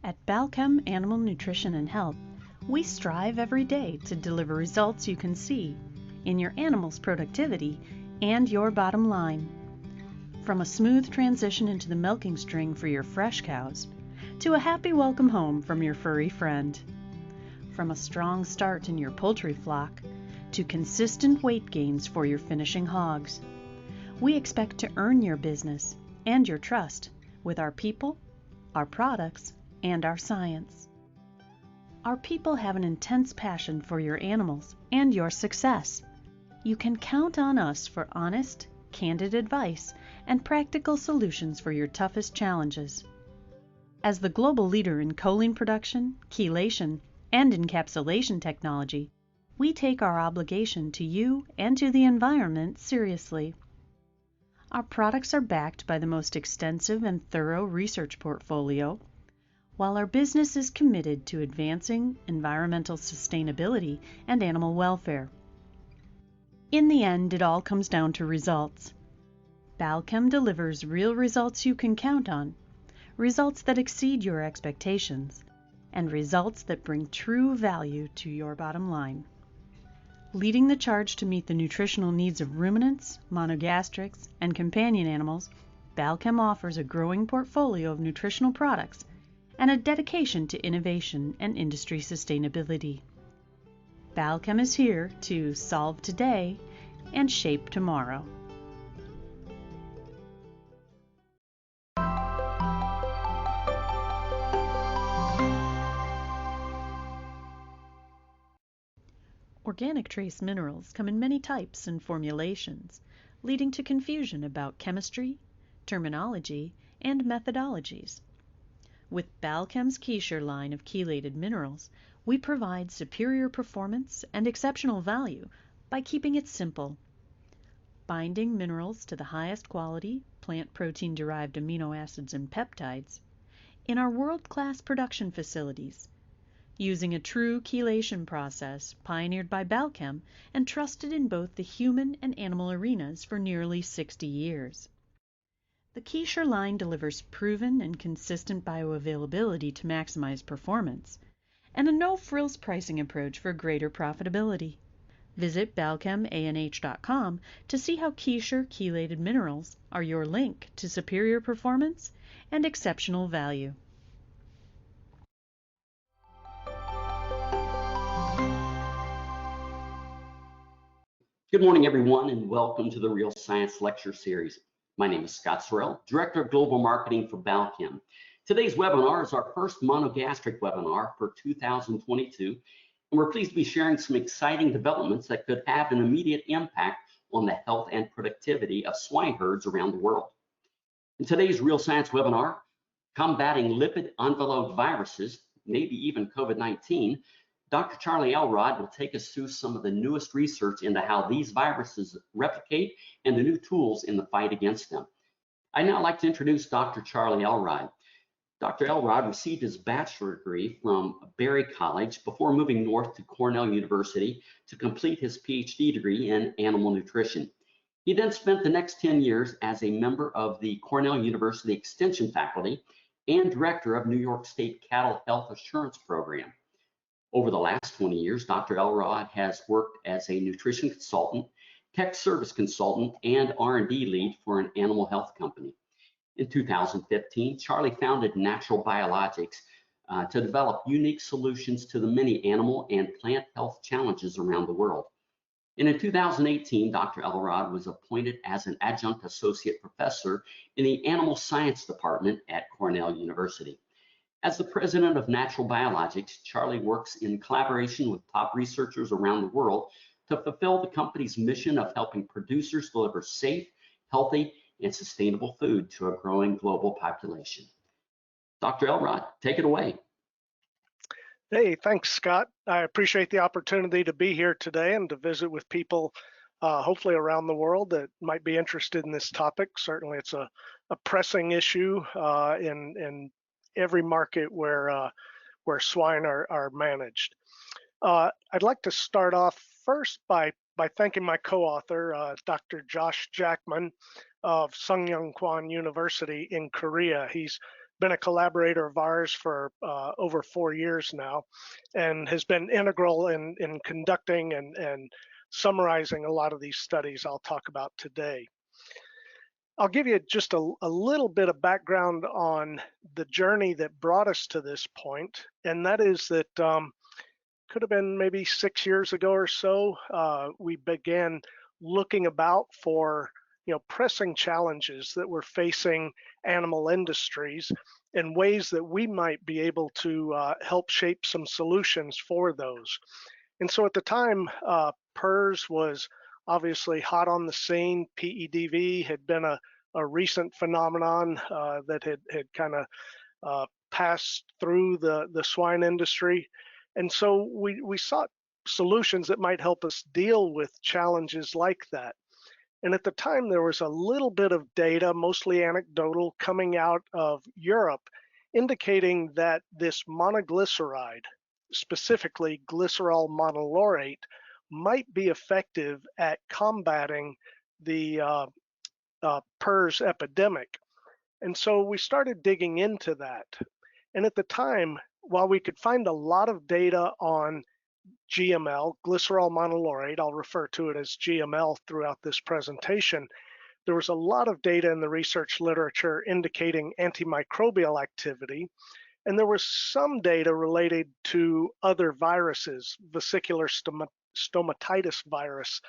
At Balchem Animal Nutrition and Health, we strive every day to deliver results you can see in your animal's productivity and your bottom line. From a smooth transition into the milking string for your fresh cows, to a happy welcome home from your furry friend. From a strong start in your poultry flock, to consistent weight gains for your finishing hogs. We expect to earn your business and your trust with our people, our products, and our science. Our people have an intense passion for your animals and your success. You can count on us for honest, candid advice and practical solutions for your toughest challenges. As the global leader in choline production, chelation, and encapsulation technology, we take our obligation to you and to the environment seriously. Our products are backed by the most extensive and thorough research portfolio, while our business is committed to advancing environmental sustainability and animal welfare. In the end, it all comes down to results. Balchem delivers real results you can count on, results that exceed your expectations, and results that bring true value to your bottom line. Leading the charge to meet the nutritional needs of ruminants, monogastrics, and companion animals, Balchem offers a growing portfolio of nutritional products and a dedication to innovation and industry sustainability. Balchem is here to solve today and shape tomorrow. Organic trace minerals come in many types and formulations, leading to confusion about chemistry, terminology, and methodologies. With Balchem's Keysure line of chelated minerals, we provide superior performance and exceptional value by keeping it simple. Binding minerals to the highest quality plant protein-derived amino acids and peptides in our world-class production facilities, using a true chelation process pioneered by Balchem and trusted in both the human and animal arenas for nearly 60 years. The Keysure line delivers proven and consistent bioavailability to maximize performance, and a no-frills pricing approach for greater profitability. Visit balchemanh.com to see how Keysure chelated minerals are your link to superior performance and exceptional value. Good morning, everyone, and welcome to the Real Science Lecture Series. My name is Scott Sorrell, Director of Global Marketing for Balchem. Today's webinar is our first monogastric webinar for 2022, and we're pleased to be sharing some exciting developments that could have an immediate impact on the health and productivity of swine herds around the world. In today's Real Science webinar, Combating Lipid-Enveloped Viruses, maybe even Covid-19, Dr. Charlie Elrod will take us through some of the newest research into how these viruses replicate and the new tools in the fight against them. I'd now like to introduce Dr. Charlie Elrod. Dr. Elrod received his bachelor degree from Berry College before moving north to Cornell University to complete his PhD degree in animal nutrition. He then spent the next 10 years as a member of the Cornell University Extension faculty and director of New York State Cattle Health Assurance Program. Over the last 20 years, Dr. Elrod has worked as a nutrition consultant, tech service consultant, and R&D lead for an animal health company. In 2015, Charlie founded Natural Biologics to develop unique solutions to the many animal and plant health challenges around the world. And in 2018, Dr. Elrod was appointed as an adjunct associate professor in the Animal Science Department at Cornell University. As the president of Natural Biologics, Charlie works in collaboration with top researchers around the world to fulfill the company's mission of helping producers deliver safe, healthy, and sustainable food to a growing global population. Dr. Elrod, take it away. Hey, thanks, Scott. I appreciate the opportunity to be here today and to visit with people, hopefully around the world that might be interested in this topic. Certainly, it's a pressing issue in every market where swine are managed. I'd like to start off first by thanking my co-author, Dr. Josh Jackman of Sungkyunkwan University in Korea. He's been a collaborator of ours for over 4 years now, and has been integral in conducting and summarizing a lot of these studies I'll talk about today. I'll give you just a little bit of background on the journey that brought us to this point, and that is that could have been maybe 6 years ago or so, we began looking about for pressing challenges that were facing animal industries and ways that we might be able to help shape some solutions for those. And so at the time, PRRS was obviously hot on the scene. PEDV had been a recent phenomenon that had kind of passed through the swine industry. And so we sought solutions that might help us deal with challenges like that. And at the time, there was a little bit of data, mostly anecdotal, coming out of Europe, indicating that this monoglyceride, specifically glycerol monolaurate, might be effective at combating the PRRS epidemic. And so we started digging into that. And at the time, while we could find a lot of data on GML, glycerol monolaurate, I'll refer to it as GML throughout this presentation, there was a lot of data in the research literature indicating antimicrobial activity, and there was some data related to other viruses, vesicular stomatitis virus,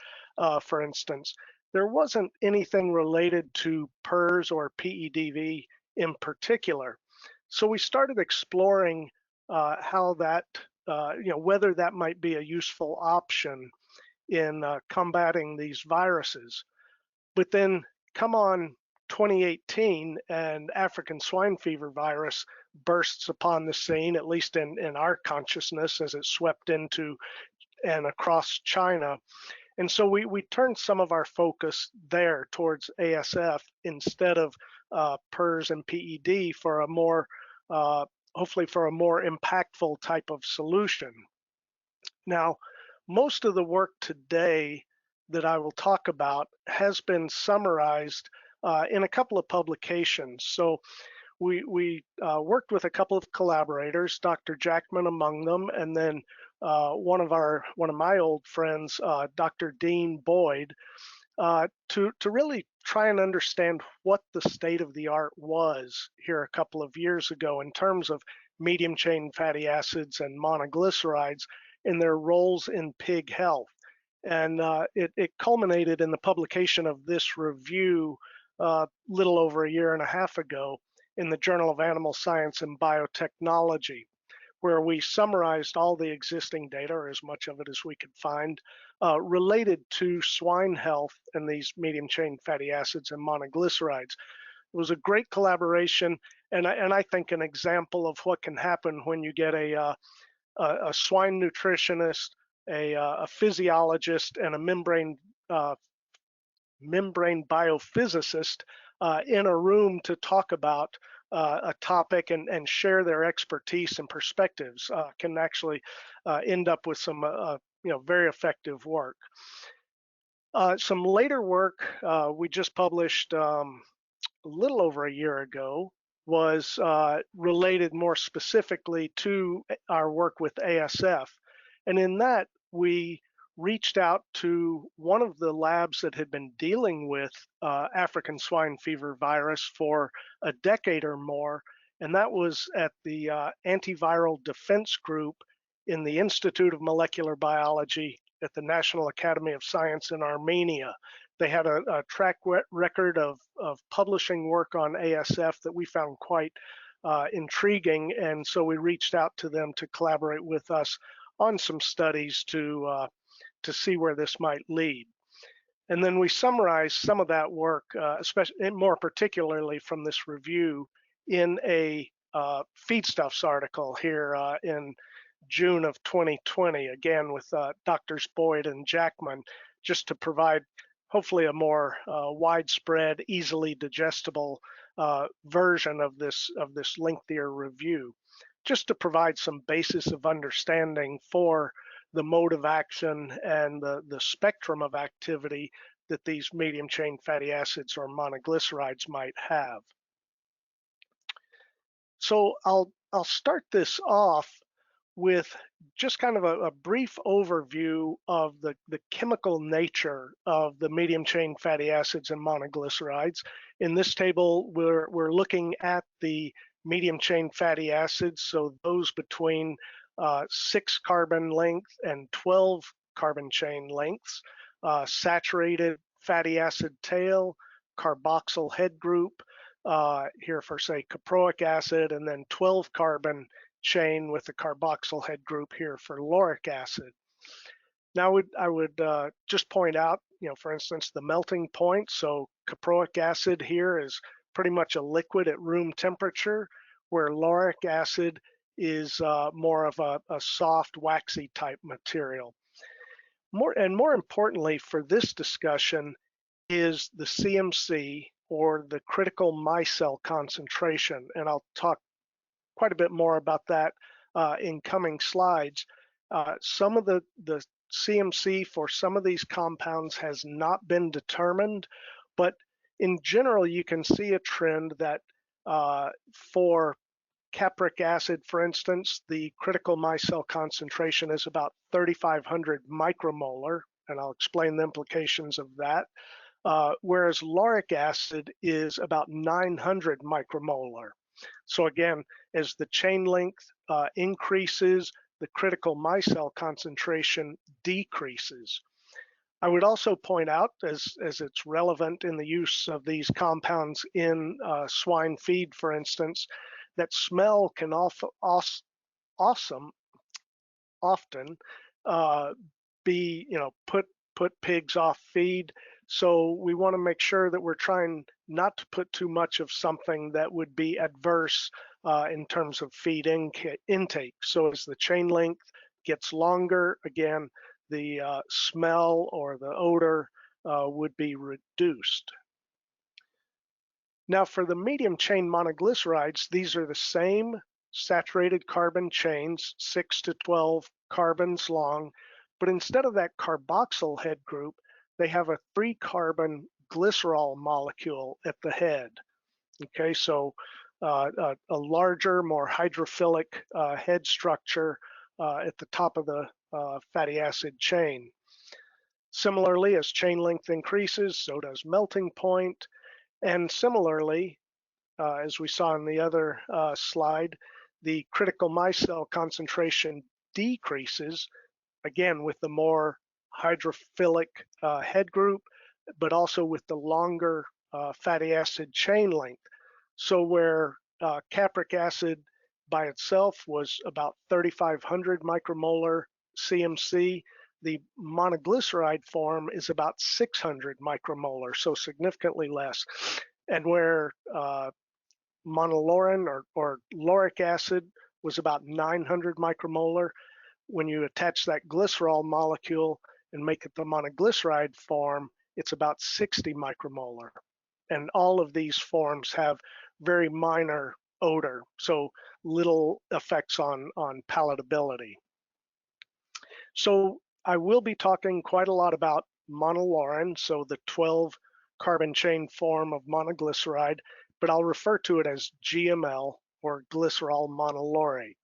for instance. There wasn't anything related to PRRS or PEDV in particular. So we started exploring how that, whether that might be a useful option in combating these viruses. But then come on 2018 and African swine fever virus bursts upon the scene, at least in our consciousness as it swept into and across China. And so we turned some of our focus there towards ASF instead of PRRS and PED for a more, hopefully for a more impactful type of solution. Now, most of the work today that I will talk about has been summarized in a couple of publications. So we worked with a couple of collaborators, Dr. Jackman among them, and then one of my old friends, Dr. Dean Boyd, to really try and understand what the state of the art was here a couple of years ago in terms of medium chain fatty acids and monoglycerides and their roles in pig health. And it culminated in the publication of this review little over a year and a half ago in the Journal of Animal Science and Biotechnology, where we summarized all the existing data, or as much of it as we could find, related to swine health and these medium chain fatty acids and monoglycerides. It was a great collaboration, and I think an example of what can happen when you get a swine nutritionist, a physiologist, and a membrane biophysicist in a room to talk about a topic and share their expertise and perspectives can actually end up with some very effective work. Some later work we just published a little over a year ago was related more specifically to our work with ASF. And in that, we reached out to one of the labs that had been dealing with African swine fever virus for a decade or more, and that was at the Antiviral Defense Group in the Institute of Molecular Biology at the National Academy of Science in Armenia. They had a track record of publishing work on ASF that we found quite intriguing, and so we reached out to them to collaborate with us on some studies to see where this might lead. And then we summarized some of that work, especially more particularly from this review, in a Feedstuffs article here in June of 2020, again with Drs. Boyd and Jackman, just to provide hopefully a more widespread, easily digestible version of this lengthier review, just to provide some basis of understanding for the mode of action and the spectrum of activity that these medium chain fatty acids or monoglycerides might have. So I'll start this off with just kind of a brief overview of the chemical nature of the medium chain fatty acids and monoglycerides. In this table, we're looking at the medium chain fatty acids, so those between 6 carbon length and 12 carbon chain lengths, saturated fatty acid tail, carboxyl head group, here for say caproic acid, and then 12 carbon chain with the carboxyl head group here for lauric acid. Now I would just point out, for instance, the melting point. So caproic acid here is pretty much a liquid at room temperature, where lauric acid is more of a soft, waxy type material. More importantly for this discussion is the CMC, or the critical micelle concentration, and I'll talk quite a bit more about that in coming slides. Some of the CMC for some of these compounds has not been determined, but in general, you can see a trend that for capric acid, for instance, the critical micelle concentration is about 3,500 micromolar, and I'll explain the implications of that. Whereas lauric acid is about 900 micromolar. So again, as the chain length increases, the critical micelle concentration decreases. I would also point out, as it's relevant in the use of these compounds in swine feed, for instance, that smell can often be, put pigs off feed. So we want to make sure that we're trying not to put too much of something that would be adverse in terms of feed intake. So as the chain length gets longer, again, the smell or the odor would be reduced. Now for the medium chain monoglycerides, these are the same saturated carbon chains, 6 to 12 carbons long, but instead of that carboxyl head group, they have a 3-carbon glycerol molecule at the head. Okay, so a larger, more hydrophilic head structure at the top of the fatty acid chain. Similarly, as chain length increases, so does melting point. And similarly, as we saw in the other slide, the critical micelle concentration decreases, again with the more hydrophilic head group, but also with the longer fatty acid chain length. So where capric acid by itself was about 3,500 micromolar CMC, the monoglyceride form is about 600 micromolar, so significantly less. And where monolaurate or lauric acid was about 900 micromolar, when you attach that glycerol molecule and make it the monoglyceride form, it's about 60 micromolar. And all of these forms have very minor odor, so little effects on palatability. So I will be talking quite a lot about monolaurate, so the 12 carbon chain form of monoglyceride, but I'll refer to it as GML, or glycerol monolaurate.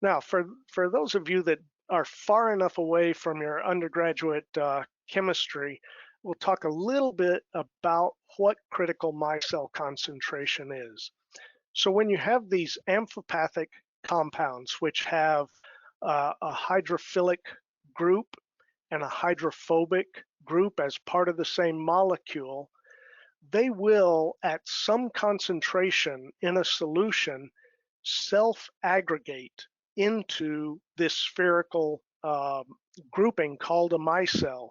Now, for those of you that are far enough away from your undergraduate chemistry, we'll talk a little bit about what critical micelle concentration is. So when you have these amphipathic compounds, which have a hydrophilic group and a hydrophobic group as part of the same molecule, they will, at some concentration in a solution, self-aggregate into this spherical grouping called a micelle,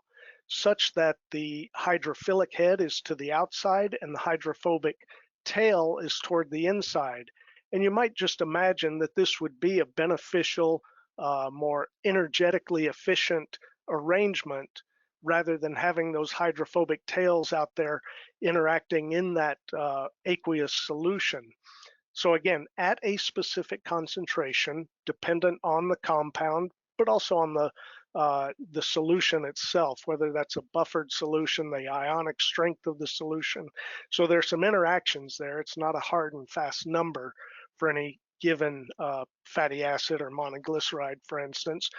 such that the hydrophilic head is to the outside and the hydrophobic tail is toward the inside. And you might just imagine that this would be a beneficial, more energetically efficient arrangement, rather than having those hydrophobic tails out there interacting in that aqueous solution. So again, at a specific concentration, dependent on the compound, but also on the the solution itself, whether that's a buffered solution, the ionic strength of the solution. So there's some interactions there. It's not a hard and fast number for any given fatty acid or monoglyceride, for instance,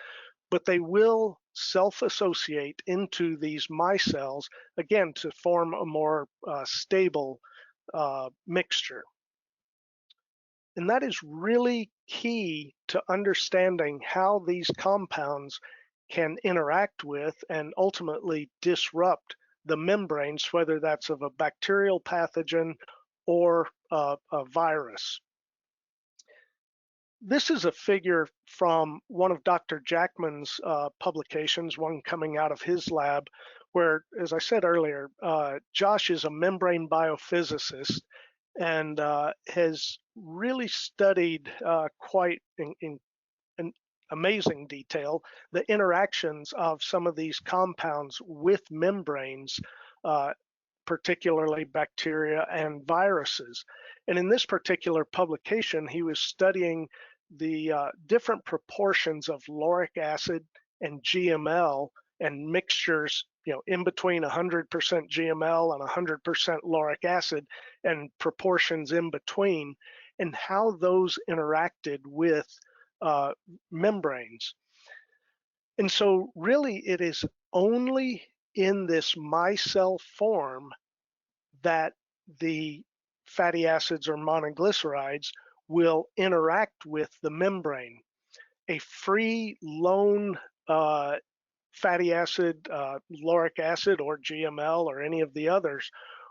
but they will self-associate into these micelles, again, to form a more stable mixture. And that is really key to understanding how these compounds can interact with and ultimately disrupt the membranes, whether that's of a bacterial pathogen or a virus. This is a figure from one of Dr. Jackman's publications, one coming out of his lab, where, as I said earlier, Josh is a membrane biophysicist and has really studied quite in amazing detail the interactions of some of these compounds with membranes, particularly bacteria and viruses. And in this particular publication, he was studying the different proportions of lauric acid and GML and mixtures, in between 100% GML and 100% lauric acid and proportions in between, and how those interacted with membranes. And so really it is only in this micelle form that the fatty acids or monoglycerides will interact with the membrane. A free lone fatty acid, lauric acid or GML or any of the others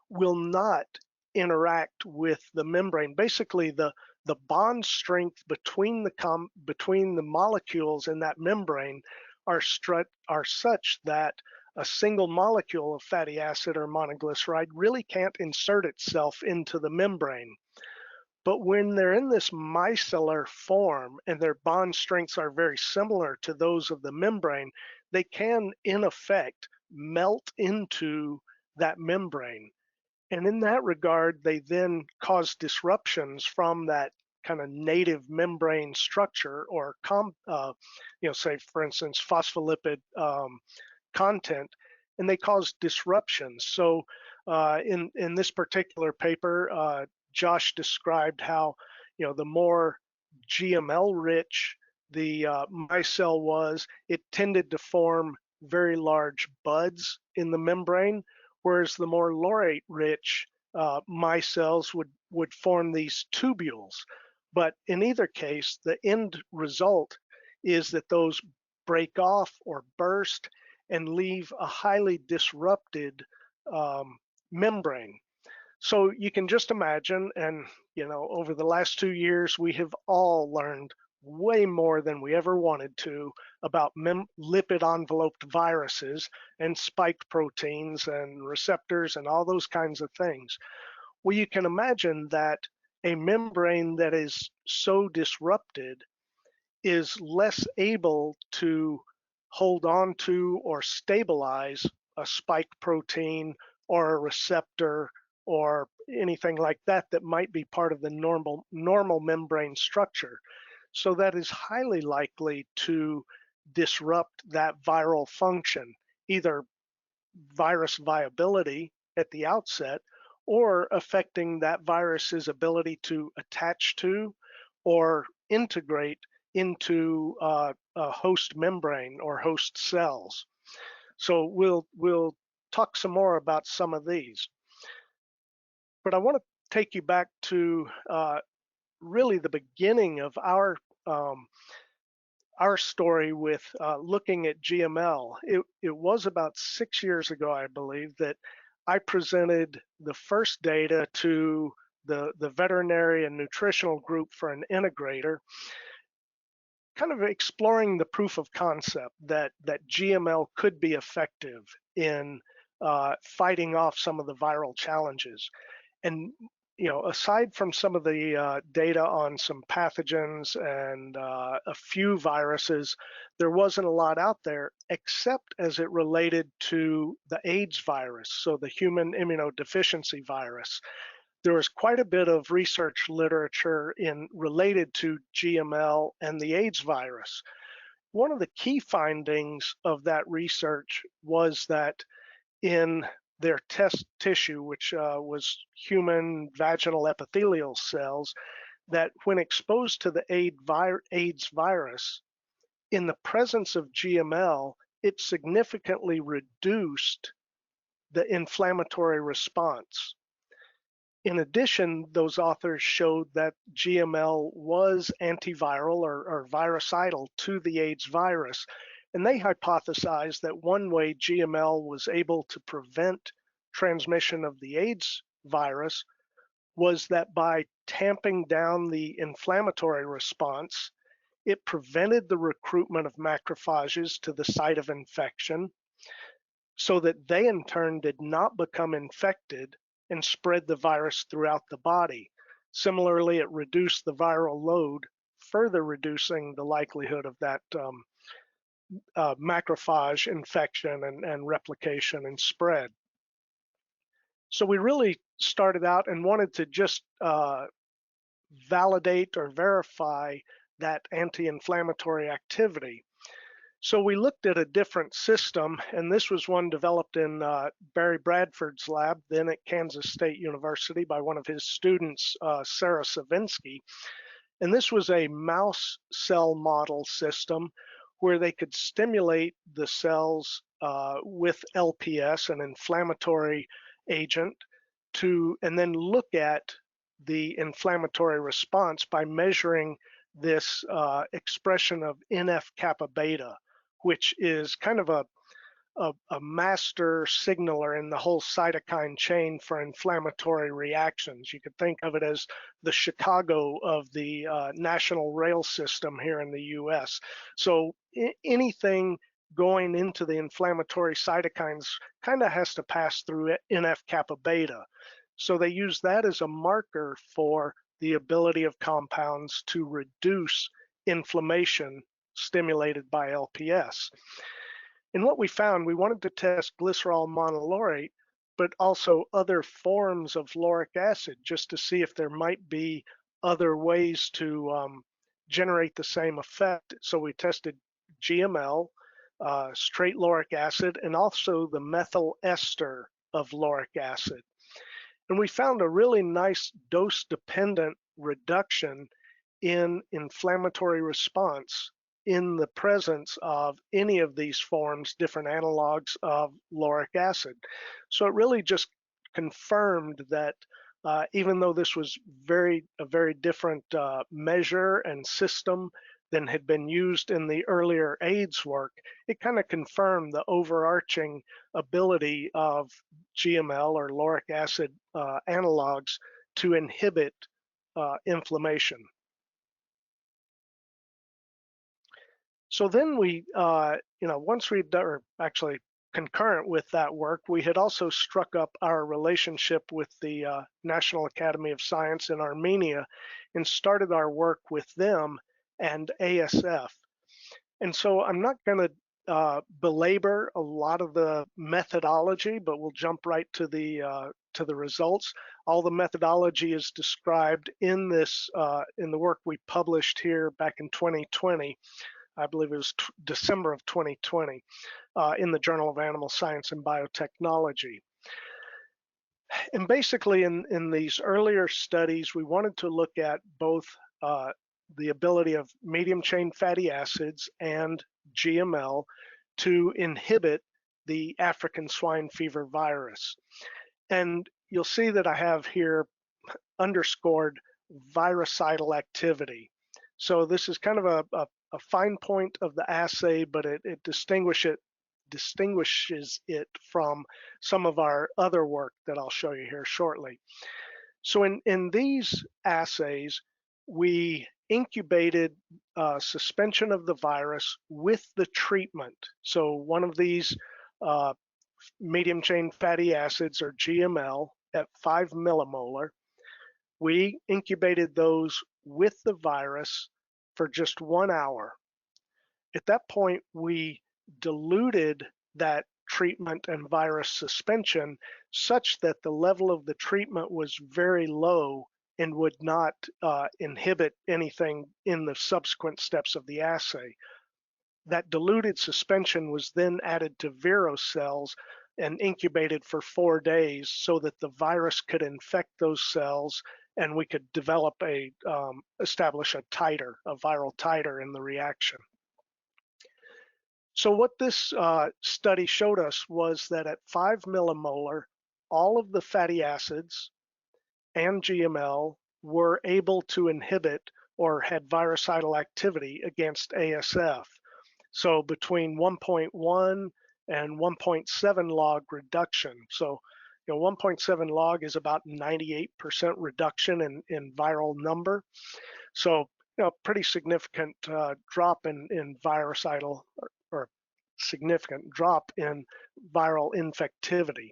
will not interact with the membrane. Basically, the bond strength between the molecules in that membrane are such that a single molecule of fatty acid or monoglyceride really can't insert itself into the membrane. But when they're in this micellar form and their bond strengths are very similar to those of the membrane, they can, in effect, melt into that membrane. And in that regard, they then cause disruptions from that kind of native membrane structure or, say, for instance, phospholipid content, and they cause disruptions. So in this particular paper, Josh described how, the more GML rich the micelle was, it tended to form very large buds in the membrane, whereas the more laurate rich micelles would form these tubules. But in either case, the end result is that those break off or burst and leave a highly disrupted membrane. So you can just imagine, and over the last 2 years, we have all learned way more than we ever wanted to about lipid-enveloped viruses and spike proteins and receptors and all those kinds of things. Well, you can imagine that a membrane that is so disrupted is less able to hold on to or stabilize a spike protein or a receptor or anything like that that might be part of the normal membrane structure. So that is highly likely to disrupt that viral function, either virus viability at the outset or affecting that virus's ability to attach to or integrate into a host membrane or host cells. So we'll talk some more about some of these. But I want to take you back to really the beginning of our story with looking at GML. It was about 6 years ago, I believe, that I presented the first data to the veterinary and nutritional group for an integrator, kind of exploring the proof of concept that GML could be effective in fighting off some of the viral challenges. And aside from some of the data on some pathogens and a few viruses, there wasn't a lot out there except as it related to the AIDS virus, so the human immunodeficiency virus. There was quite a bit of research literature related to GML and the AIDS virus. one of the key findings of that research was that in their test tissue, which was human vaginal epithelial cells, that when exposed to the AIDS virus, in the presence of GML, it significantly reduced the inflammatory response. In addition, those authors showed that GML was antiviral or virucidal to the AIDS virus, and they hypothesized that one way GML was able to prevent transmission of the AIDS virus was that by tamping down the inflammatory response, it prevented the recruitment of macrophages to the site of infection so that they in turn did not become infected and spread the virus throughout the body. Similarly, it reduced the viral load, further reducing the likelihood of that macrophage infection and replication and spread. So we really started out and wanted to just validate or verify that anti-inflammatory activity. So we looked at a different system, and this was one developed in Barry Bradford's lab, then at Kansas State University by one of his students, Sarah Savinsky. And this was a mouse cell model system where they could stimulate the cells with LPS, an inflammatory agent, and then look at the inflammatory response by measuring this expression of NF-kappa beta, which is kind of a master signaler in the whole cytokine chain for inflammatory reactions. You could think of it as the Chicago of the national rail system here in the US. So anything going into the inflammatory cytokines kind of has to pass through NF-kappa beta. So they use that as a marker for the ability of compounds to reduce inflammation stimulated by LPS. And what we found, we wanted to test glycerol monolaurate, but also other forms of lauric acid, just to see if there might be other ways to generate the same effect. So we tested GML, straight lauric acid, and also the methyl ester of lauric acid. And we found a really nice dose-dependent reduction in inflammatory response in the presence of any of these forms, different analogs of lauric acid. So it really just confirmed that even though this was a very different measure and system than had been used in the earlier AIDS work, it kind of confirmed the overarching ability of GML or lauric acid analogs to inhibit inflammation. So then we, once we'd done, or actually concurrent with that work, we had also struck up our relationship with the National Academy of Science in Armenia and started our work with them and ASF. And so I'm not going to belabor a lot of the methodology, but we'll jump right to the results. All the methodology is described in this in the work we published here back in 2020. I believe it was December of 2020 in the Journal of Animal Science and Biotechnology. And basically in these earlier studies, we wanted to look at both the ability of medium chain fatty acids and GML to inhibit the African swine fever virus. And you'll see that I have here underscored virucidal activity. So this is kind of a fine point of the assay, but it distinguishes it from some of our other work that I'll show you here shortly. So in these assays, we incubated suspension of the virus with the treatment. So one of these medium chain fatty acids, or GML, at 5 millimolar, we incubated those with the virus for just 1 hour. At that point, we diluted that treatment and virus suspension such that the level of the treatment was very low and would not inhibit anything in the subsequent steps of the assay. That diluted suspension was then added to Vero cells and incubated for 4 days so that the virus could infect those cells and we could establish a titer, a viral titer in the reaction. So what this study showed us was that at 5 millimolar, all of the fatty acids and GML were able to inhibit or had virucidal activity against ASF. So between 1.1 and 1.7 log reduction. So 1.7 log is about 98% reduction in viral number. So pretty significant drop in virucidal or significant drop in viral infectivity.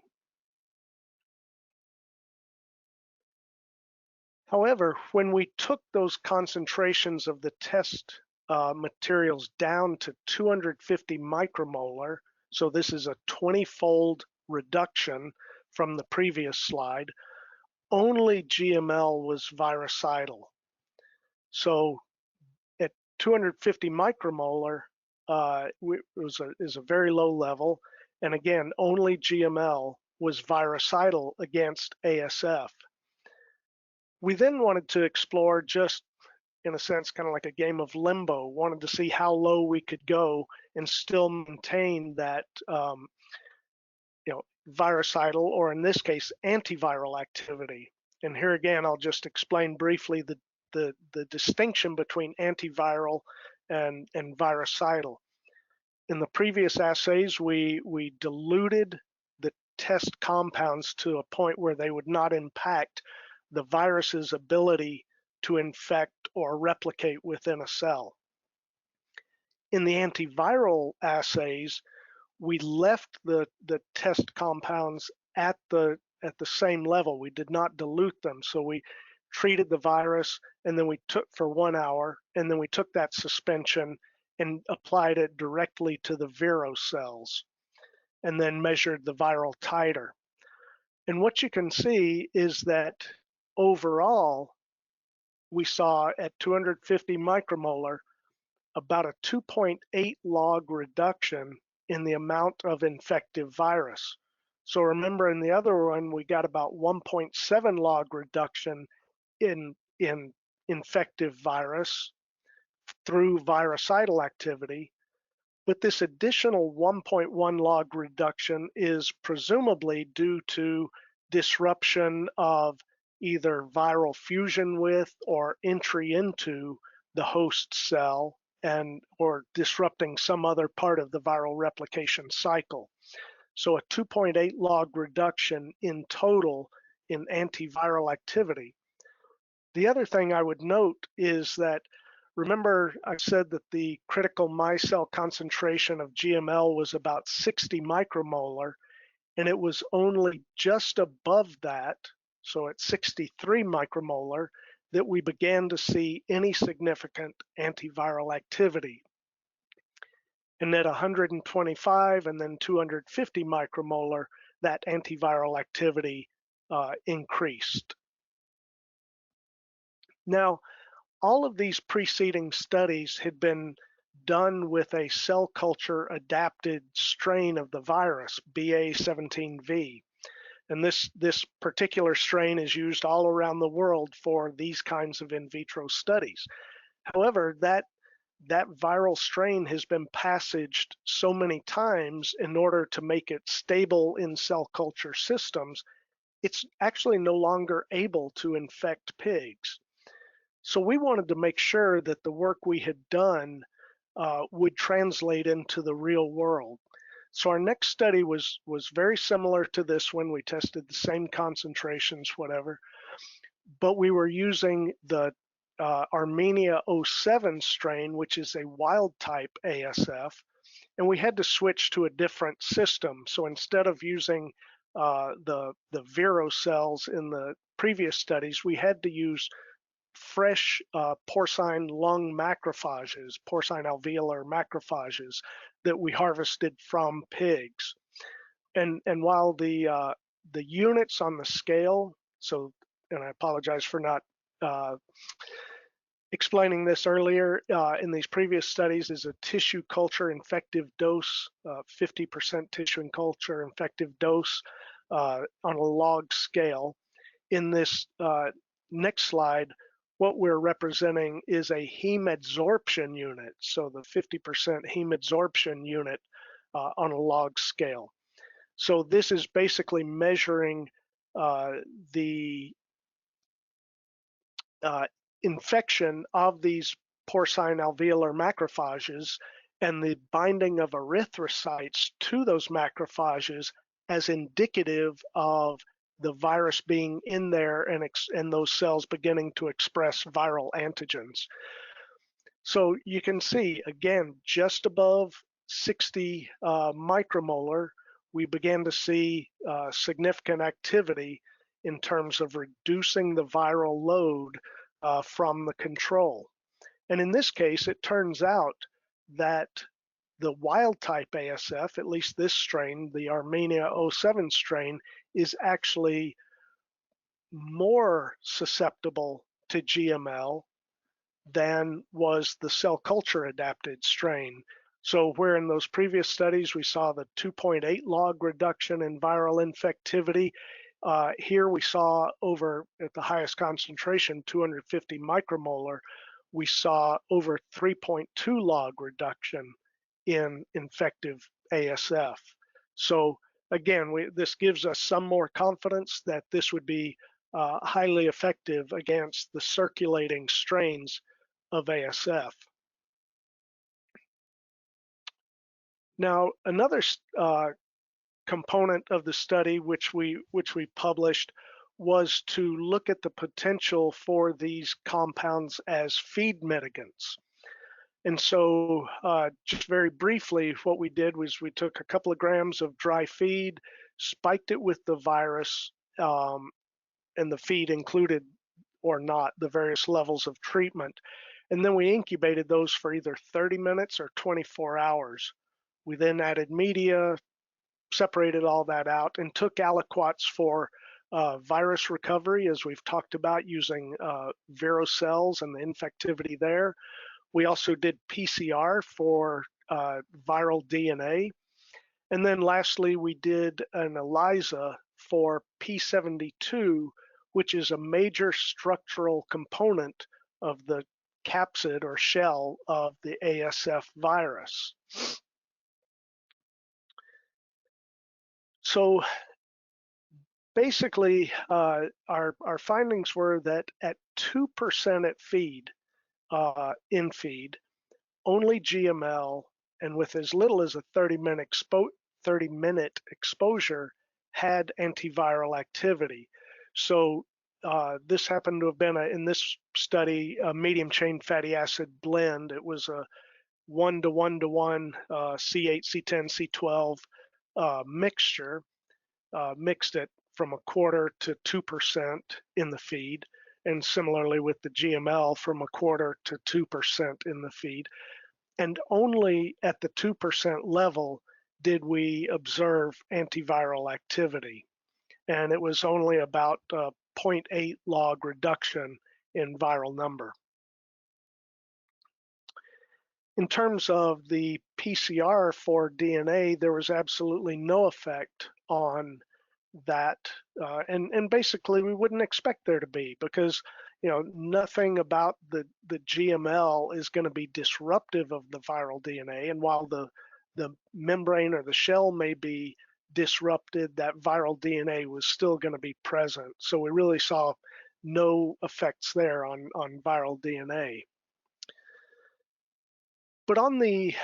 However, when we took those concentrations of the test materials down to 250 micromolar, so this is a 20-fold reduction from the previous slide, only GML was virucidal. So at 250 micromolar is a very low level, and again, only GML was virucidal against ASF. We then wanted to explore, just in a sense, kind of like a game of limbo, wanted to see how low we could go and still maintain that virucidal, or in this case, antiviral activity. And here again, I'll just explain briefly the distinction between antiviral and virucidal. In the previous assays, we diluted the test compounds to a point where they would not impact the virus's ability to infect or replicate within a cell. In the antiviral assays, we left the test compounds at the same level. We did not dilute them. So we treated the virus, and then we took for 1 hour, and then we took that suspension and applied it directly to the Vero cells, and then measured the viral titer. And what you can see is that overall, we saw at 250 micromolar about a 2.8 log reduction in the amount of infective virus. So remember, in the other one, we got about 1.7 log reduction in infective virus through virucidal activity, but this additional 1.1 log reduction is presumably due to disruption of either viral fusion with or entry into the host cell, and or disrupting some other part of the viral replication cycle. So a 2.8 log reduction in total in antiviral activity. The other thing I would note is that, remember I said that the critical micelle concentration of GML was about 60 micromolar, and it was only just above that, so at 63 micromolar, that we began to see any significant antiviral activity. And at 125 and then 250 micromolar, that antiviral activity increased. Now, all of these preceding studies had been done with a cell culture adapted strain of the virus, BA17V. And this particular strain is used all around the world for these kinds of in vitro studies. However, that viral strain has been passaged so many times in order to make it stable in cell culture systems, it's actually no longer able to infect pigs. So we wanted to make sure that the work we had done would translate into the real world. So our next study was very similar to this one. We tested the same concentrations, whatever, but we were using the Armenia 07 strain, which is a wild type ASF, and we had to switch to a different system. So instead of using the Vero cells in the previous studies, we had to use fresh porcine lung macrophages, porcine alveolar macrophages that we harvested from pigs. And while the units on the scale, so, and I apologize for not explaining this earlier in these previous studies is a tissue culture infective dose, 50% tissue and culture infective dose on a log scale. In this next slide, what we're representing is a heme adsorption unit, so the 50% heme adsorption unit on a log scale. So this is basically measuring the infection of these porcine alveolar macrophages and the binding of erythrocytes to those macrophages as indicative of the virus being in there and those cells beginning to express viral antigens. So you can see, again, just above 60 micromolar, we began to see significant activity in terms of reducing the viral load from the control. And in this case, it turns out that the wild type ASF, at least this strain, the Armenia 07 strain, is actually more susceptible to GML than was the cell culture adapted strain. So where in those previous studies we saw the 2.8 log reduction in viral infectivity, here we saw over at the highest concentration, 250 micromolar, we saw over 3.2 log reduction in infective ASF. So again, this gives us some more confidence that this would be highly effective against the circulating strains of ASF. Now, another component of the study which we published was to look at the potential for these compounds as feed mitigants. And so just very briefly, what we did was we took a couple of grams of dry feed, spiked it with the virus, and the feed included or not the various levels of treatment. And then we incubated those for either 30 minutes or 24 hours. We then added media, separated all that out, and took aliquots for virus recovery, as we've talked about, using virocells and the infectivity there. We also did PCR for viral DNA. And then lastly, we did an ELISA for P72, which is a major structural component of the capsid or shell of the ASF virus. So basically, our findings were that at 2% at feed, in feed, only GML, and with as little as a 30-minute exposure, had antiviral activity. So this happened to have been, in this study, a medium chain fatty acid blend. It was a 1-to-1-to-1 C8, C10, C12 mixture, mixed it from 1/4 to 2% in the feed, and similarly with the GML from 1/4 to 2% in the feed. And only at the 2% level did we observe antiviral activity. And it was only about 0.8 log reduction in viral number. In terms of the PCR for DNA, there was absolutely no effect on that, and basically we wouldn't expect there to be, because nothing about the GML is going to be disruptive of the viral DNA, and while the membrane or the shell may be disrupted, that viral DNA was still going to be present. So we really saw no effects there on viral DNA. But on the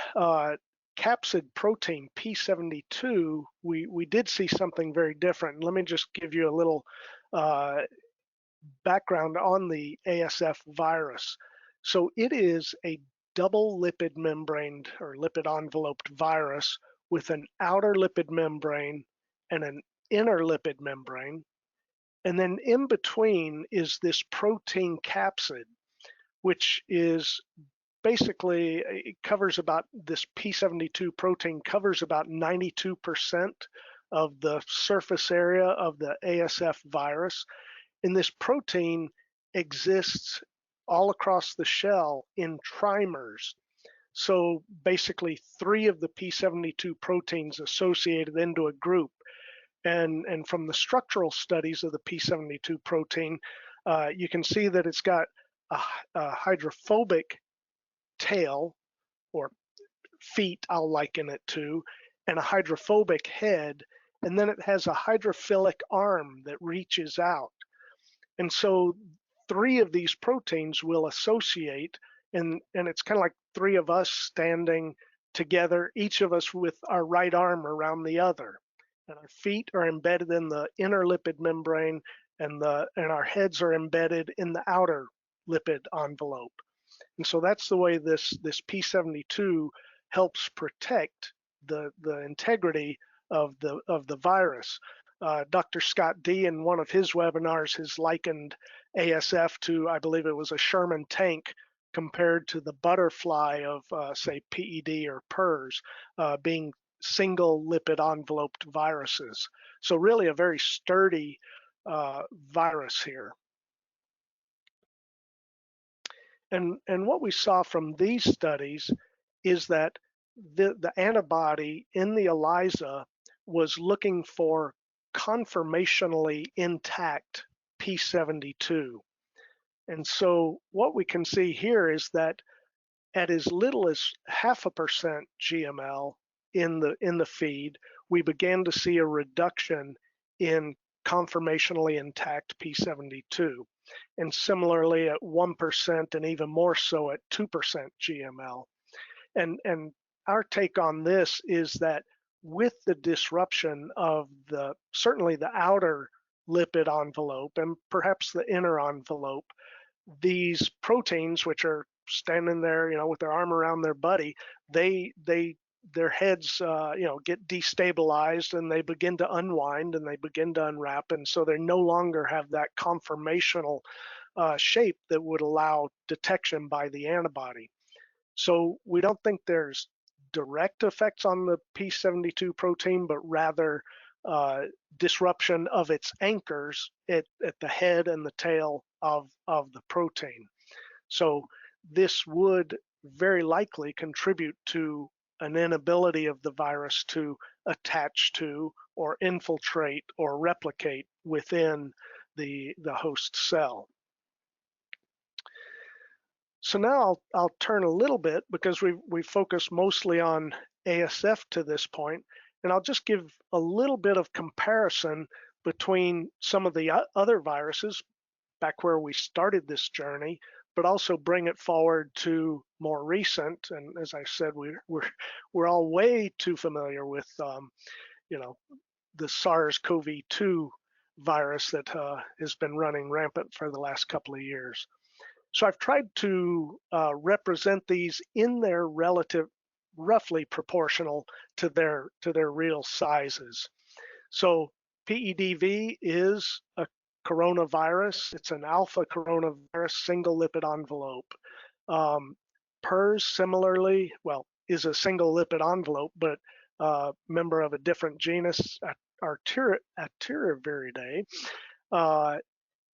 capsid protein P72, we did see something very different. Let me just give you a little background on the ASF virus. So it is a double lipid membraned or lipid enveloped virus with an outer lipid membrane and an inner lipid membrane. And then in between is this protein capsid, which is basically, it covers about, this P72 protein covers about 92% of the surface area of the ASF virus. And this protein exists all across the shell in trimers. So basically 3 of the P72 proteins associated into a group. And from the structural studies of the P72 protein, you can see that it's got a hydrophobic tail, or feet I'll liken it to, and a hydrophobic head, and then it has a hydrophilic arm that reaches out. And so 3 of these proteins will associate, and it's kind of like 3 of us standing together, each of us with our right arm around the other. And our feet are embedded in the inner lipid membrane, and our heads are embedded in the outer lipid envelope. And so that's the way this P72 helps protect the integrity of the virus. Dr. Scott D in one of his webinars has likened ASF to, I believe it was a Sherman tank, compared to the butterfly of say PED or PRRS, being single lipid enveloped viruses. So really a very sturdy virus here. And what we saw from these studies is that the antibody in the ELISA was looking for conformationally intact P72. And so what we can see here is that at as little as 0.5% GML in the feed, we began to see a reduction in conformationally intact P72. And similarly at 1% and even more so at 2% GML. And our take on this is that with the disruption of certainly the outer lipid envelope and perhaps the inner envelope, these proteins, which are standing there, with their arm around their buddy, their heads, get destabilized, and they begin to unwind and they begin to unwrap, and so they no longer have that conformational shape that would allow detection by the antibody. So we don't think there's direct effects on the P72 protein, but rather disruption of its anchors at the head and the tail of the protein. So this would very likely contribute to an inability of the virus to attach to or infiltrate or replicate within the host cell. So now I'll turn a little bit, because we focus mostly on ASF to this point, and I'll just give a little bit of comparison between some of the other viruses back where we started this journey, but also bring it forward to more recent. And as I said, we're all way too familiar with the SARS-CoV-2 virus that has been running rampant for the last couple of years. So I've tried to represent these in their relative, roughly proportional to their real sizes. So PEDV is a coronavirus. It's an alpha coronavirus, single lipid envelope. PRRS similarly, is a single lipid envelope, but member of a different genus, Arteriviridae.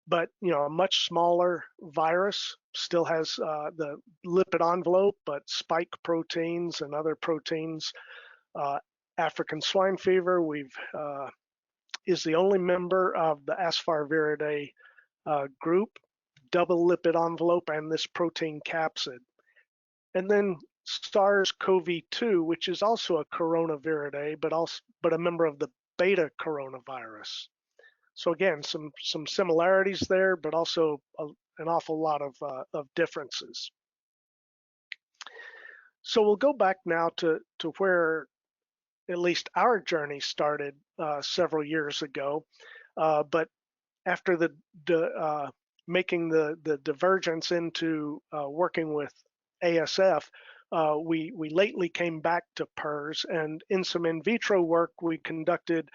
But a much smaller virus, still has the lipid envelope, but spike proteins and other proteins. African swine fever is the only member of the ASFV group, double lipid envelope, and this protein capsid. And then SARS-CoV-2, which is also a coronaviridae, but a member of the beta coronavirus. So again, some similarities there, but also an awful lot of differences. So we'll go back now to where at least our journey started several years ago. But after making the divergence into working with ASF, we lately came back to PRRS, and in some in vitro work we conducted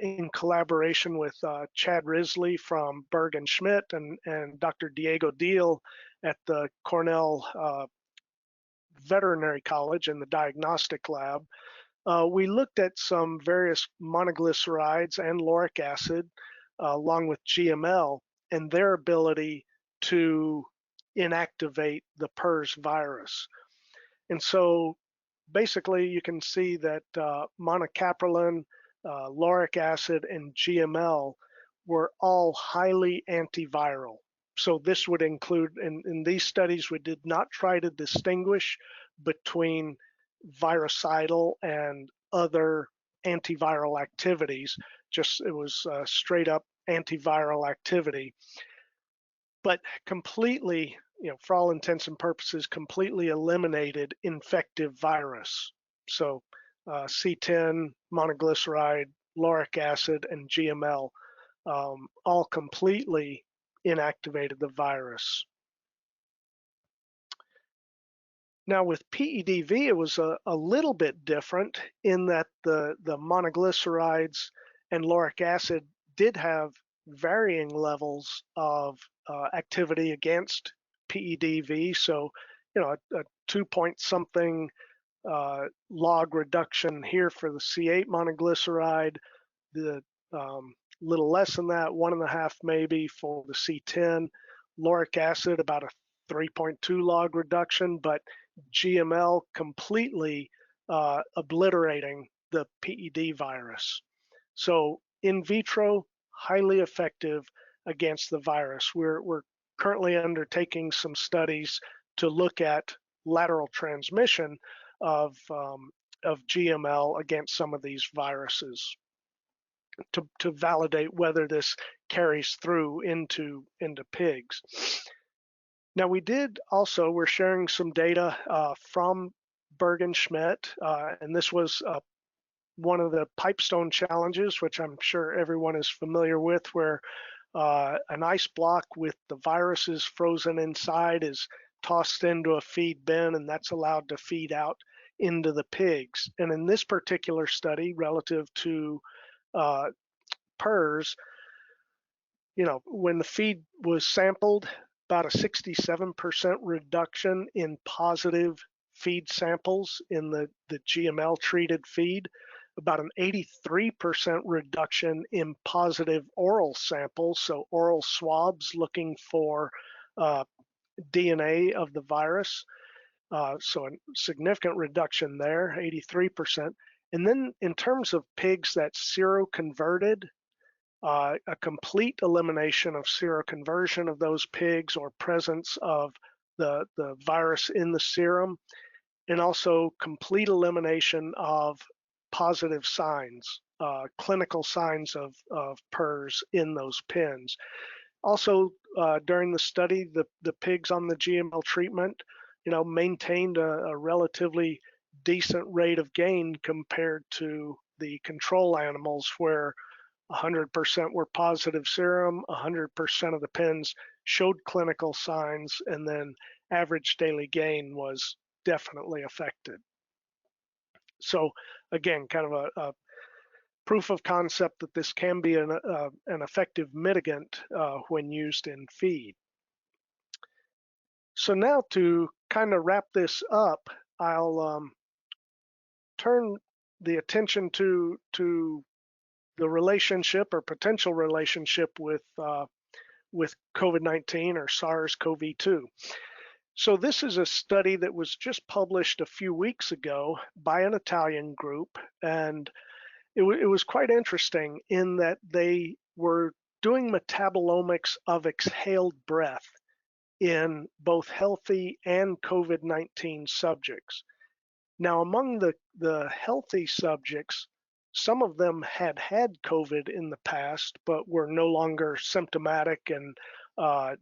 in collaboration with Chad Risley from Berg and Schmidt and Dr. Diego Deal at the Cornell Veterinary College in the diagnostic lab. We looked at some various monoglycerides and lauric acid along with GML and their ability to inactivate the PRRS virus. And so basically you can see that monocaprolin, lauric acid, and GML were all highly antiviral. So this would include, in these studies, we did not try to distinguish between virucidal and other antiviral activities. Just it was straight up antiviral activity, but completely, for all intents and purposes, completely eliminated infective virus. So C10, monoglyceride, lauric acid, and GML all completely inactivated the virus. Now with PEDV, it was a little bit different in that the monoglycerides and lauric acid did have varying levels of activity against PEDV. So, a 2-point-something log reduction here for the C8 monoglyceride, the little less than that, 1.5 maybe for the C10. Lauric acid, about a 3.2 log reduction, but GML completely obliterating the PED virus. So in vitro, highly effective against the virus. We're currently undertaking some studies to look at lateral transmission of GML against some of these viruses to validate whether this carries through into pigs. Now we're sharing some data from Berg & Schmidt, and this was one of the Pipestone challenges, which I'm sure everyone is familiar with, where an ice block with the viruses frozen inside is tossed into a feed bin, and that's allowed to feed out into the pigs. And in this particular study, relative to PRRS, when the feed was sampled, about a 67% reduction in positive feed samples in the GML treated feed, about an 83% reduction in positive oral samples, so oral swabs looking for DNA of the virus. So a significant reduction there, 83%. And then in terms of pigs that seroconverted, a complete elimination of seroconversion of those pigs or presence of the virus in the serum, and also complete elimination of positive signs, clinical signs of PRRS in those pins. Also, during the study, the pigs on the GML treatment, maintained a relatively decent rate of gain compared to the control animals, where 100% were positive serum, 100% of the pins showed clinical signs, and then average daily gain was definitely affected. So again, kind of a proof of concept that this can be an effective mitigant when used in feed. So now to kind of wrap this up, I'll turn the attention to the relationship or potential relationship with COVID-19 or SARS-CoV-2. So this is a study that was just published a few weeks ago by an Italian group, and it was quite interesting in that they were doing metabolomics of exhaled breath in both healthy and COVID-19 subjects. Now, among the healthy subjects, some of them had COVID in the past, but were no longer symptomatic and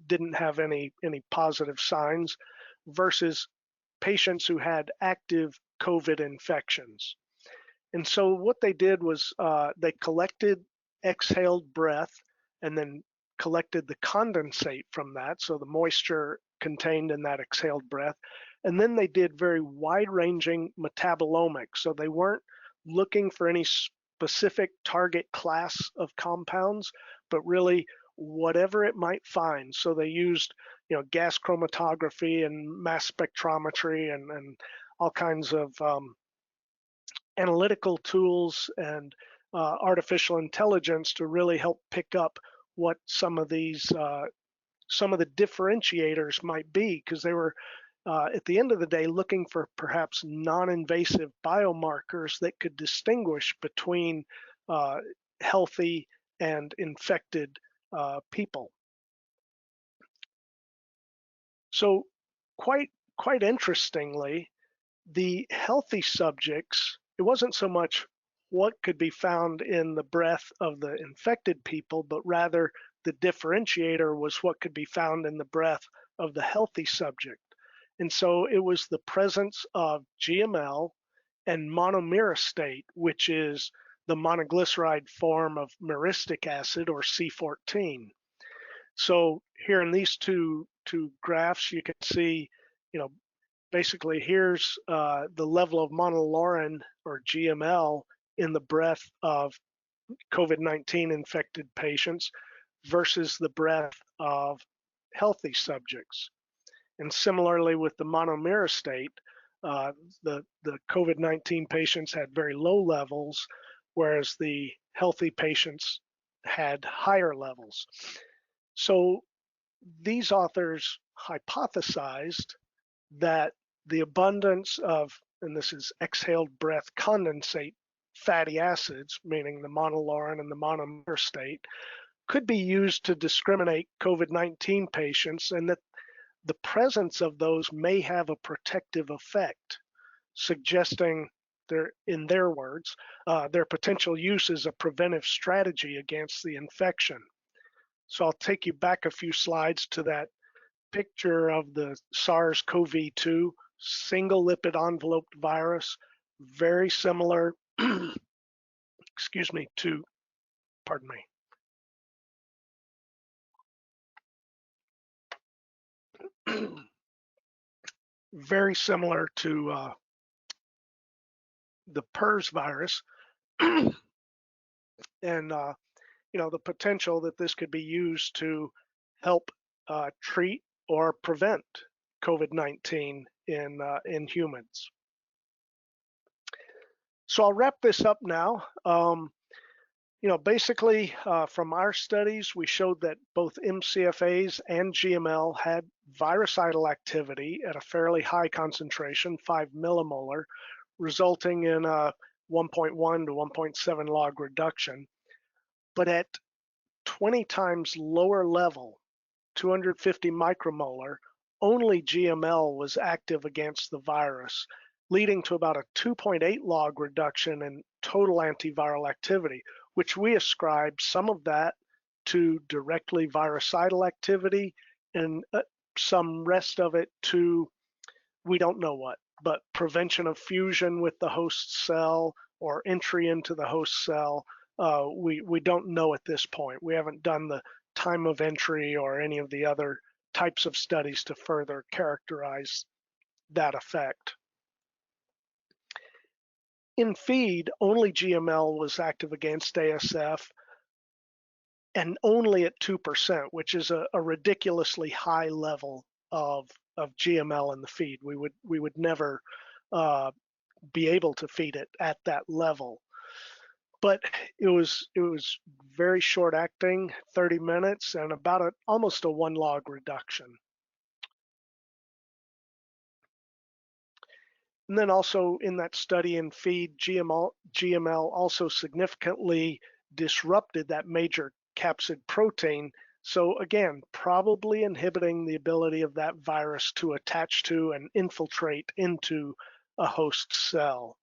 didn't have any positive signs, versus patients who had active COVID infections. And so what they did was they collected exhaled breath and then collected the condensate from that, so the moisture contained in that exhaled breath. And then they did very wide-ranging metabolomics. So they weren't looking for any specific target class of compounds, but really whatever it might find. So they used, gas chromatography and mass spectrometry and all kinds of analytical tools and artificial intelligence to really help pick up what some of these some of the differentiators might be, because they were at the end of the day looking for perhaps non-invasive biomarkers that could distinguish between healthy and infected people. So quite interestingly, the healthy subjects, it wasn't so much what could be found in the breath of the infected people, but rather the differentiator was what could be found in the breath of the healthy subject. And so it was the presence of GML and monomyristate, which is the monoglyceride form of myristic acid, or C14. So here in these two graphs, you can see, basically here's the level of monolaurate, or GML, in the breath of COVID-19 infected patients versus the breath of healthy subjects. And similarly with the monomyristate, the COVID-19 patients had very low levels, whereas the healthy patients had higher levels. So these authors hypothesized that the abundance of, and this is exhaled breath condensate fatty acids, meaning the monolaurate and the monomyristate, could be used to discriminate COVID-19 patients, and that the presence of those may have a protective effect, suggesting in their words, their potential use as a preventive strategy against the infection. So I'll take you back a few slides to that picture of the SARS-CoV-2 single lipid enveloped virus, very similar, excuse me, to, pardon me, very similar to the PRRS virus, and the potential that this could be used to help treat or prevent COVID-19 in humans. So I'll wrap this up now. Basically from our studies, we showed that both MCFAs and GML had virucidal activity at a fairly high concentration, 5 millimolar, resulting in a 1.1 to 1.7 log reduction. But at 20 times lower level, 250 micromolar, only GML was active against the virus, leading to about a 2.8 log reduction in total antiviral activity, which we ascribe some of that to directly virucidal activity and some rest of it to, we don't know what, but prevention of fusion with the host cell or entry into the host cell. We don't know at this point. We haven't done the time of entry or any of the other types of studies to further characterize that effect. In feed, only GML was active against ASF, and only at 2%, which is a ridiculously high level of GML in the feed. We would never be able to feed it at that level. But it was very short acting, 30 minutes, and about almost a 1 log reduction. And then also in that study in feed, GML also significantly disrupted that major capsid protein. So again, probably inhibiting the ability of that virus to attach to and infiltrate into a host cell.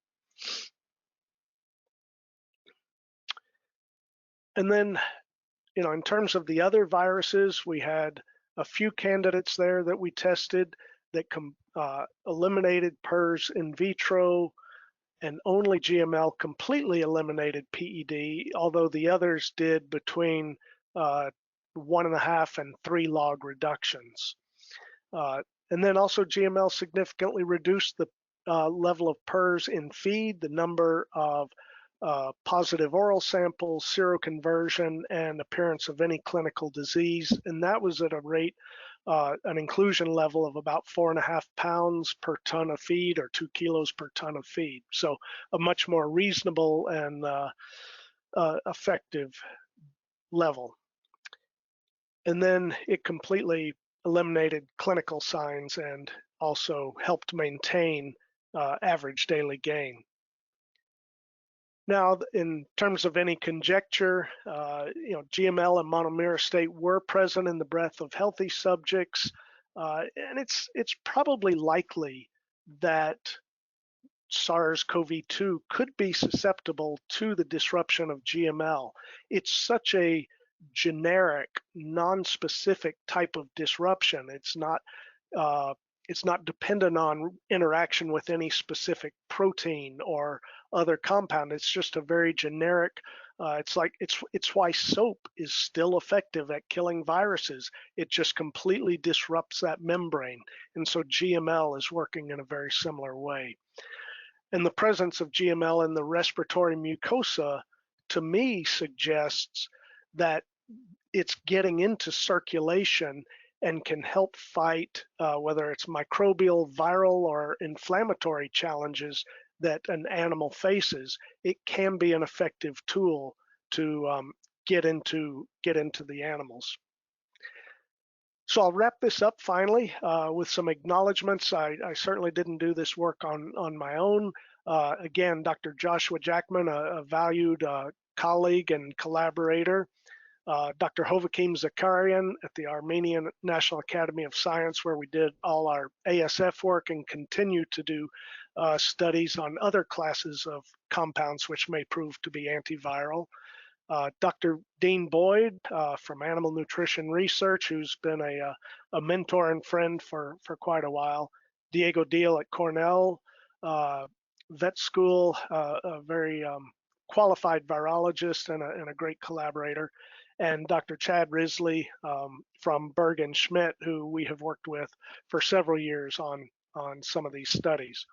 And then, in terms of the other viruses, we had a few candidates there that we tested that eliminated PRRS in vitro, and only GML completely eliminated PED, although the others did between 1.5 and 3 log reductions. And then also GML significantly reduced the level of PRRS in feed, the number of positive oral samples, seroconversion, and appearance of any clinical disease, and that was at a rate, an inclusion level of about 4.5 pounds per ton of feed, or 2 kilos per ton of feed. So a much more reasonable and effective level. And then it completely eliminated clinical signs and also helped maintain average daily gain. Now, in terms of any conjecture, GML and monomyristate were present in the breath of healthy subjects, and it's probably likely that SARS-CoV-2 could be susceptible to the disruption of GML. It's such a generic, non-specific type of disruption. It's not dependent on interaction with any specific protein or other compound. It's just a very generic. It's why soap is still effective at killing viruses. It just completely disrupts that membrane, and so GML is working in a very similar way. And the presence of GML in the respiratory mucosa, to me, suggests that it's getting into circulation and can help fight whether it's microbial, viral, or inflammatory challenges that an animal faces. It can be an effective tool to get into the animals. So I'll wrap this up finally with some acknowledgements. I certainly didn't do this work on my own. Again, Dr. Joshua Jackman, a valued colleague and collaborator. Dr. Hovakim Zakarian at the Armenian National Academy of Science, where we did all our ASF work and continue to do studies on other classes of compounds which may prove to be antiviral. Dr. Dean Boyd from Animal Nutrition Research, who's been a mentor and friend for quite a while. Diego Deal at Cornell Vet School, a very qualified virologist and a great collaborator. And Dr. Chad Risley from Berg and Schmidt, who we have worked with for several years on some of these studies.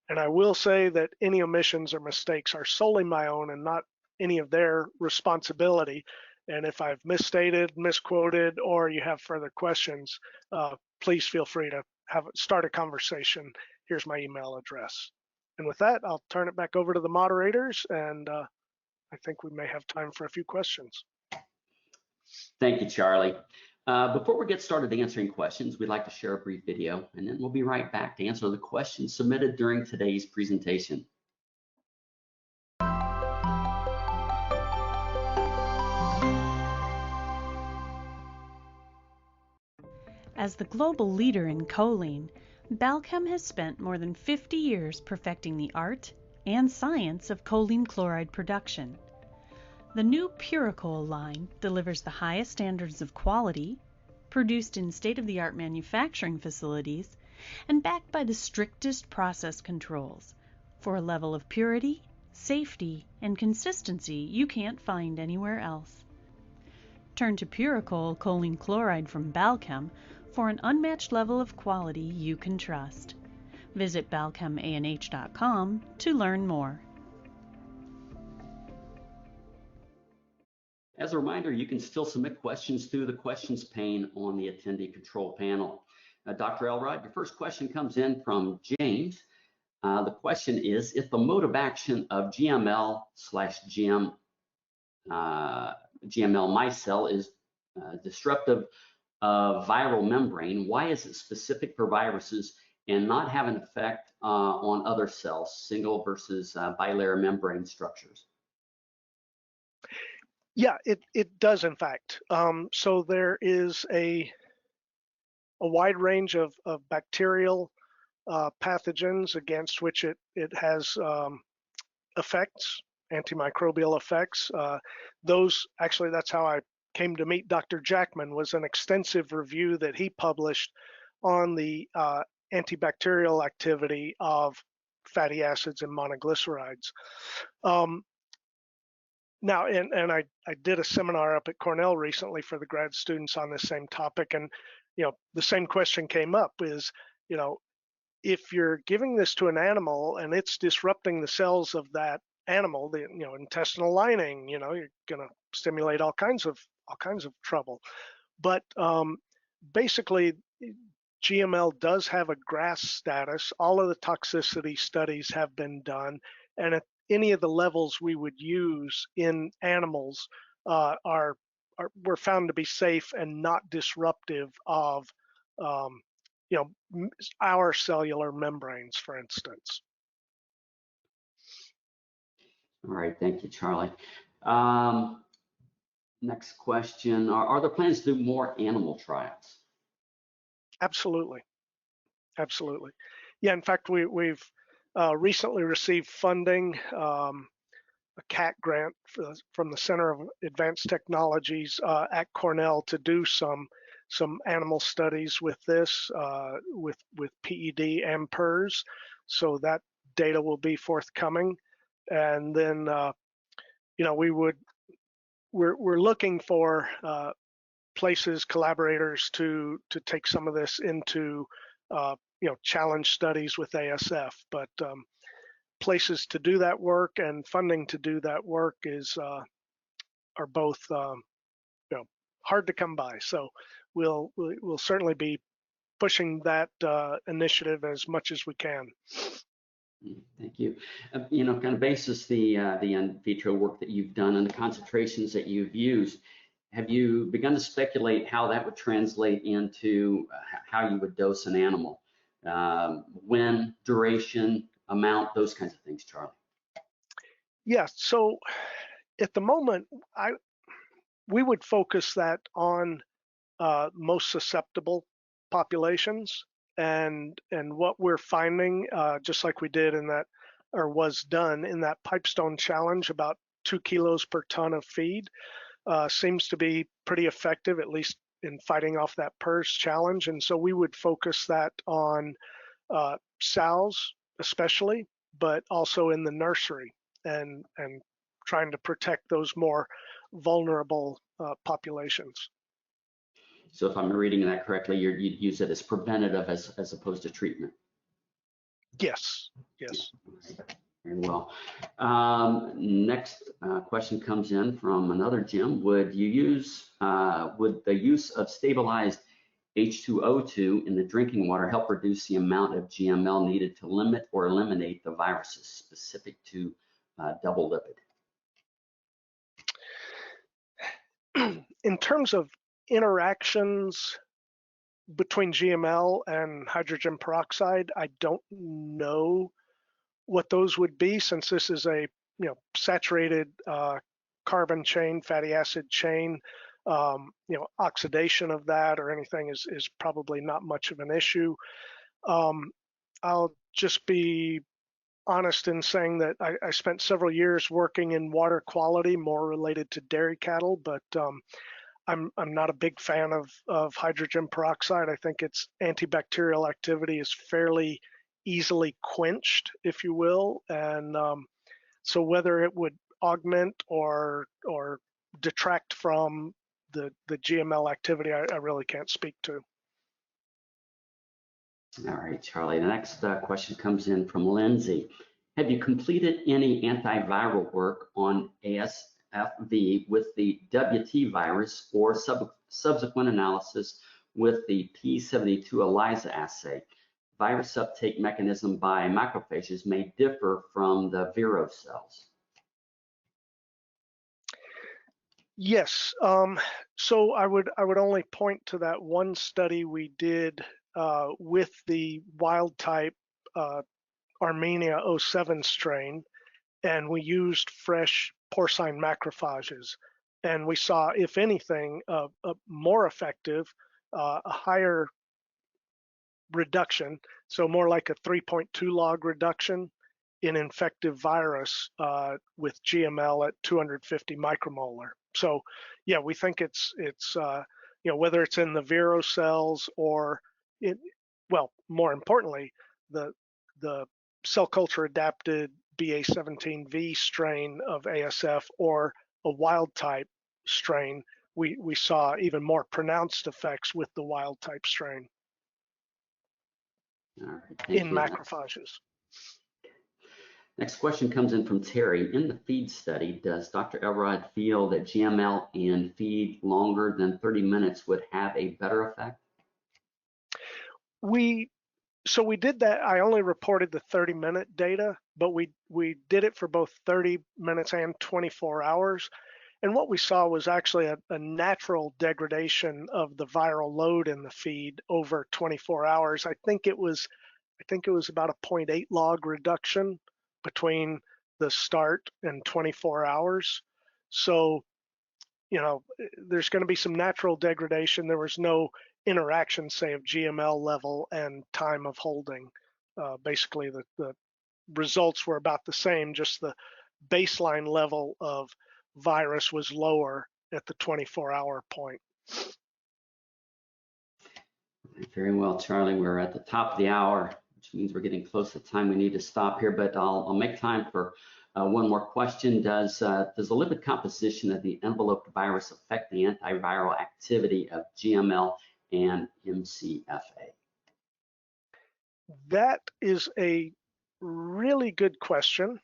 And I will say that any omissions or mistakes are solely my own and not any of their responsibility. And if I've misstated, misquoted, or you have further questions, please feel free to start a conversation. Here's my email address. And with that, I'll turn it back over to the moderators, and I think we may have time for a few questions. Thank you, Charlie. Before we get started answering questions, we'd like to share a brief video, and then we'll be right back to answer the questions submitted during today's presentation. As the global leader in choline, Balchem has spent more than 50 years perfecting the art and science of choline chloride production. The new Puricol line delivers the highest standards of quality, produced in state-of-the-art manufacturing facilities, and backed by the strictest process controls for a level of purity, safety, and consistency you can't find anywhere else. Turn to Puricol choline chloride from Balchem for an unmatched level of quality you can trust. Visit balchemanh.com to learn more. As a reminder, you can still submit questions through the questions pane on the attendee control panel. Dr. Elrod, your first question comes in from James. The question is, if the mode of action of GML/GM Micelle is disruptive of viral membrane, why is it specific for viruses and not have an effect on other cells, single versus bilayer membrane structures? Yeah, it does in fact. So there is a wide range of bacterial pathogens against which it has effects, antimicrobial effects. Those actually, that's how I came to meet Dr. Jackman, was an extensive review that he published on the antibacterial activity of fatty acids and monoglycerides. Now, and I did a seminar up at Cornell recently for the grad students on this same topic, and the same question came up: is if you're giving this to an animal and it's disrupting the cells of that animal, the intestinal lining, you're going to stimulate all kinds of trouble. But basically, GML does have a GRAS status. All of the toxicity studies have been done, and at any of the levels we would use in animals are were found to be safe and not disruptive of our cellular membranes, for instance. All right, thank you, Charlie. Next question, are there plans to do more animal trials? Absolutely. Absolutely. Yeah, in fact, we've recently received funding, a CAT grant from the Center of Advanced Technologies at Cornell to do some animal studies with this, with PED and PRRS. So that data will be forthcoming. And then, we're looking for places, collaborators to take some of this into challenge studies with ASF, but places to do that work and funding to do that work are both hard to come by. So we'll certainly be pushing that initiative as much as we can. Thank you. Kind of basis the in vitro work that you've done and the concentrations that you've used. Have you begun to speculate how that would translate into how you would dose an animal? When, duration, amount, those kinds of things, Charlie? Yeah, so at the moment, we would focus that on most susceptible populations, and what we're finding, just like we did in that, or was done in that Pipestone challenge, about 2 kilos per ton of feed, seems to be pretty effective, at least in fighting off that PRRS challenge. And so we would focus that on sows especially, but also in the nursery, and trying to protect those more vulnerable populations. So if I'm reading that correctly, you'd use it as preventative as opposed to treatment. Yes, yes. Very well. Next question comes in from another Jim. Would the use of stabilized H2O2 in the drinking water help reduce the amount of GML needed to limit or eliminate the viruses specific to double lipid? In terms of interactions between GML and hydrogen peroxide, I don't know what those would be, since this is a saturated carbon chain, fatty acid chain. Oxidation of that or anything is probably not much of an issue. I'll just be honest in saying that I spent several years working in water quality, more related to dairy cattle, but I'm not a big fan of hydrogen peroxide. I think its antibacterial activity is fairly easily quenched, if you will, and so whether it would augment or detract from the GML activity, I really can't speak to. All right, Charlie. The next question comes in from Lindsay. Have you completed any antiviral work on ASFV with the WT virus or subsequent analysis with the P72 ELISA assay? Virus uptake mechanism by macrophages may differ from the vero cells. Yes, so I would only point to that one study we did with the wild type Armenia 07 strain, and we used fresh porcine macrophages, and we saw, if anything, a more effective, a higher reduction, so more like a 3.2 log reduction in infective virus with GML at 250 micromolar. So yeah, we think it's whether it's in the vero cells or more importantly, the cell culture adapted BA17V strain of ASF or a wild type strain, we saw even more pronounced effects with the wild type strain. All right, in macrophages. Next question comes in from Terry. In the feed study, does Dr. Elrod feel that GML in feed longer than 30 minutes would have a better effect? So we did that. I only reported the 30-minute data, but we did it for both 30 minutes and 24 hours. And what we saw was actually a natural degradation of the viral load in the feed over 24 hours. I think it was about a 0.8 log reduction between the start and 24 hours. So, there's going to be some natural degradation. There was no interaction, say, of GML level and time of holding. Basically, the results were about the same, just the baseline level of virus was lower at the 24-hour point. Very well, Charlie. We're at the top of the hour, which means we're getting close to the time we need to stop here, but I'll make time for one more question. Does the lipid composition of the enveloped virus affect the antiviral activity of GML and MCFA? That is a really good question.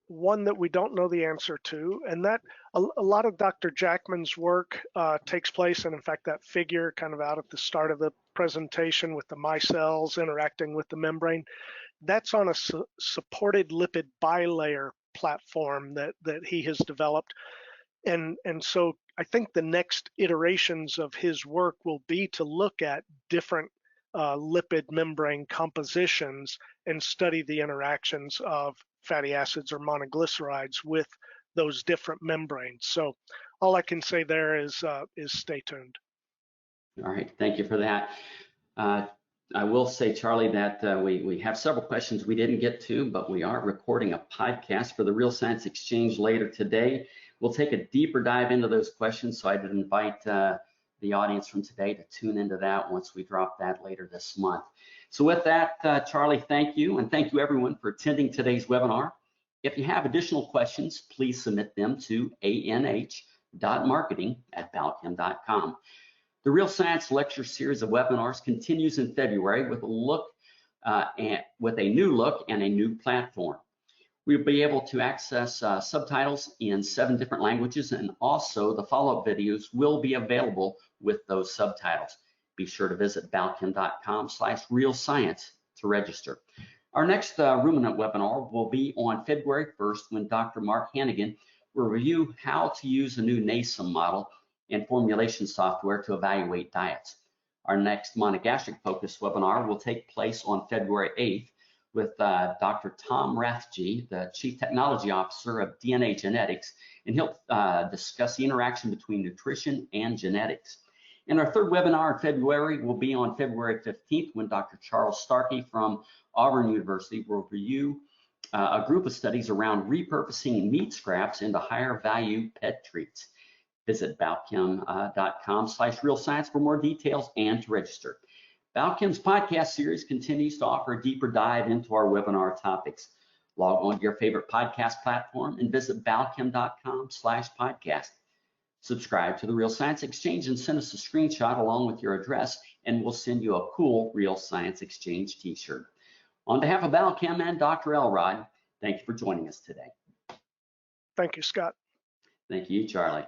One that we don't know the answer to, and that a lot of Dr. Jackman's work takes place, and in fact that figure kind of out at the start of the presentation with the micelles interacting with the membrane, that's on a supported lipid bilayer platform that he has developed. And so I think the next iterations of his work will be to look at different lipid membrane compositions and study the interactions of fatty acids or monoglycerides with those different membranes. So all I can say there is stay tuned. All right, thank you for that. I will say, Charlie, that we have several questions we didn't get to, but we are recording a podcast for the Real Science Exchange later today. We'll take a deeper dive into those questions, so I'd invite the audience from today to tune into that once we drop that later this month. So with that, Charlie, thank you, and thank you everyone for attending today's webinar. If you have additional questions, please submit them to anh.marketing@balchem.com. The Real Science Lecture Series of webinars continues in February with a new look and a new platform. We'll be able to access subtitles in 7 different languages, and also the follow-up videos will be available with those subtitles. Be sure to visit balchem.com/realscience to register. Our next ruminant webinar will be on February 1st when Dr. Mark Hannigan will review how to use a new NASEM model and formulation software to evaluate diets. Our next monogastric focus webinar will take place on February 8th with Dr. Tom Rathje, the Chief Technology Officer of DNA Genetics, and he'll discuss the interaction between nutrition and genetics. And our third webinar in February will be on February 15th when Dr. Charles Starkey from Auburn University will review a group of studies around repurposing meat scraps into higher value pet treats. Visit balchem.com/realscience for more details and to register. Balchem's podcast series continues to offer a deeper dive into our webinar topics. Log on to your favorite podcast platform and visit balchem.com/podcast. Subscribe to the Real Science Exchange and send us a screenshot along with your address, and we'll send you a cool Real Science Exchange t-shirt. On behalf of Balchem and Dr. Elrod, thank you for joining us today. Thank you, Scott. Thank you, Charlie.